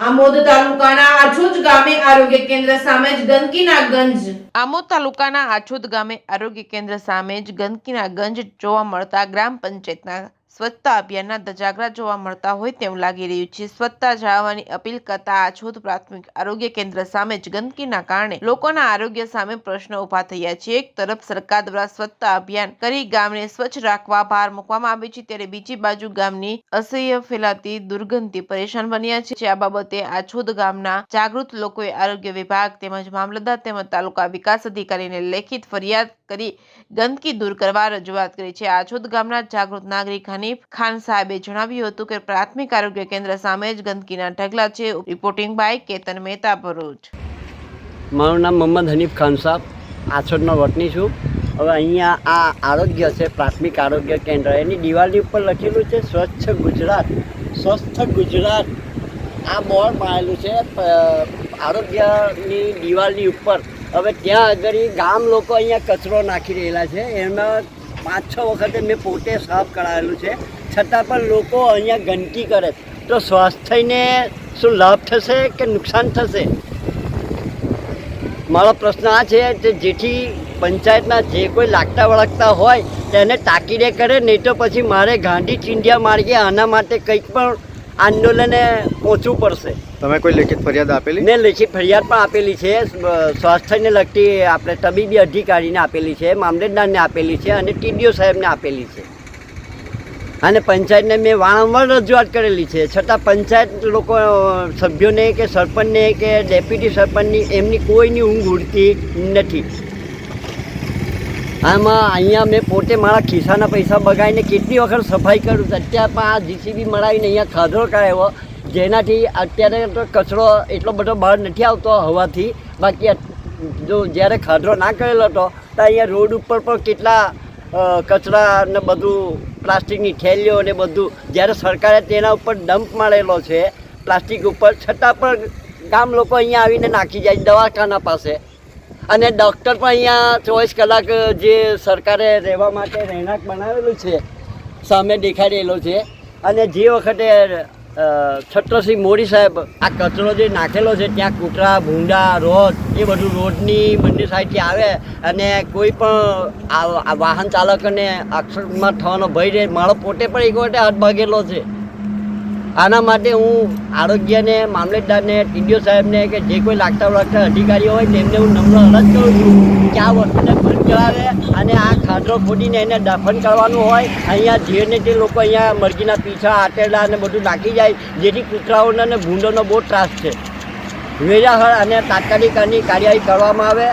આમોદ તાલુકાના આછોદ ગામે આરોગ્ય કેન્દ્ર સામે જ ગંદકીના ગંજ આમોદ તાલુકાના આછોદ ગામે આરોગ્ય કેન્દ્ર સામે જ ગંદકીના ગંજ જોવા મળતા ગ્રામ પંચાયતના સ્વચ્છતા અભિયાનના ધજાગરા જોવા મળતા હોય તેવું લાગી રહ્યું છે। સ્વચ્છતા જાળવવાની અપીલ કરતા આછોદ પ્રાથમિક આરોગ્ય કેન્દ્ર સામે જ ગંદકીના કારણે લોકોના આરોગ્ય સામે પ્રશ્નો ઉભા થયા છે। એક તરફ સરકાર દ્વારા સ્વચ્છતા અભિયાન કરી ગામને સ્વચ્છ રાખવા ભાર મૂકવામાં આવે છે, ત્યારે બીજી બાજુ ગામની અસહ્ય ફેલાતી દુર્ગંધથી પરેશાન બન્યા છે। આ બાબતે આછોદ ગામના જાગૃત લોકોએ આરોગ્ય વિભાગ તેમજ મામલતદાર તેમજ તાલુકા વિકાસ અધિકારીને લેખિત ફરિયાદ કરી ગંદકી દૂર કરવા રજૂઆત કરી છે। આછોદ ગામના જાગૃત નાગરિક હનીફ ખાન સાહેબે જણાવ્યું હતું કે પ્રાથમિક આરોગ્ય કેન્દ્ર સામે જ ગંદકીના ઢગલા છે। Reporting by Ketan Mehta, Bharuch. મારું નામ મોહમ્મદ હનીફ ખાન સાહેબ, આછોદનો વતની છું। હવે અહીંયા આ આરોગ્ય છે, પ્રાથમિક આરોગ્ય કેન્દ્ર, એની દિવાલની ઉપર લખેલું છે સ્વચ્છ ગુજરાત, સ્વસ્થ ગુજરાત। આ બોર્ડ મારેલું છે આરોગ્યની દિવાલની ઉપર। હવે ત્યાં આગળ ગામ લોકો અહીંયા કચરો નાખી રહેલા છે, એમાં 5-6 વખતે મેં પોતે સાફ કરાવેલું છે, છતાં પણ લોકો અહીંયા ગંદકી કરે તો સ્વાસ્થ્યને શું લાભ થશે કે નુકસાન થશે? મારો પ્રશ્ન આ છે કે જેથી પંચાયતના જે કોઈ લાગતા વળગતા હોય તેને તાકીદે કરે, નહીં તો પછી મારે ગાંધી ચિંધ્યા માર્ગે આના માટે કંઈક પણ આંદોલને પહોંચવું પડશે। તમે કોઈ લેખિત ફરિયાદ આપેલી? મેં લેખિત ફરિયાદ પણ આપેલી છે, સ્વાસ્થ્યને લગતી આપણે તબીબી અધિકારીને આપેલી છે, મામલતદારને આપેલી છે અને ટીડીઓ સાહેબને આપેલી છે અને પંચાયતને મેં વારંવાર રજૂઆત કરેલી છે, છતાં પંચાયત લોકો સભ્યોને કે સરપંચને કે ડેપ્યુટી સરપંચની એમની કોઈની ઊંઘ ઉડતી નથી। આમાં અહીંયા મેં પોતે મારા ખિસ્સાના પૈસા બગાડીને કેટલી વખત સફાઈ કરું છું। અત્યારે પણ આ જીસીબી મરાવીને અહીંયા ખાધો કરાવ્યો, જેનાથી અત્યારે તો કચરો એટલો બધો બહાર નથી આવતો હવાથી। બાકી જો જ્યારે ખાધો ના કરેલો હતો તો અહીંયા રોડ ઉપર પણ કેટલા કચરા ને બધું પ્લાસ્ટિકની થેલીઓ ને બધું, જ્યારે સરકારે તેના ઉપર ડમ્પ મારેલો છે પ્લાસ્ટિક ઉપર, છતાં પણ ગામ લોકો અહીંયા આવીને નાખી જાય દવાખાના પાસે। અને ડૉક્ટર પણ અહીંયા 24 કલાક જે સરકારે રહેવા માટે રહેણાંક બનાવેલું છે સામે દેખાઈ રહેલો છે। અને જે વખતે છત્રસિંહ મોદી સાહેબ આ કચરો જે નાખેલો છે ત્યાં કૂતરા, ભૂંડા, રોડ એ બધું રોડની બંને સાઈડથી આવે અને કોઈ પણ વાહન ચાલકોને અકસ્માત થવાનો ભય રહે। મારો પોતે પણ એક વખતે હાથ ભાગેલો છે। આના માટે હું આરોગ્યને, મામલતદારને, ટીડીઓ સાહેબને કે જે કોઈ લાગતા વળગતા અધિકારીઓ હોય તેમને હું નમ્ર અરજ કરું છું કે આ વસ્તુને બંધ કરાવે અને આ ખાડો ખોદીને એને દફન કરવાનું હોય। અહીંયા જે તે લોકો અહીંયા મરઘીના પીછા, આટેલા અને બધું નાખી જાય, જેથી કૂતરાઓનો અને ભૂંડોનો બહુ ત્રાસ છે। વેરાહળ અને તાત્કાલિક આની કાર્યવાહી કરવામાં આવે।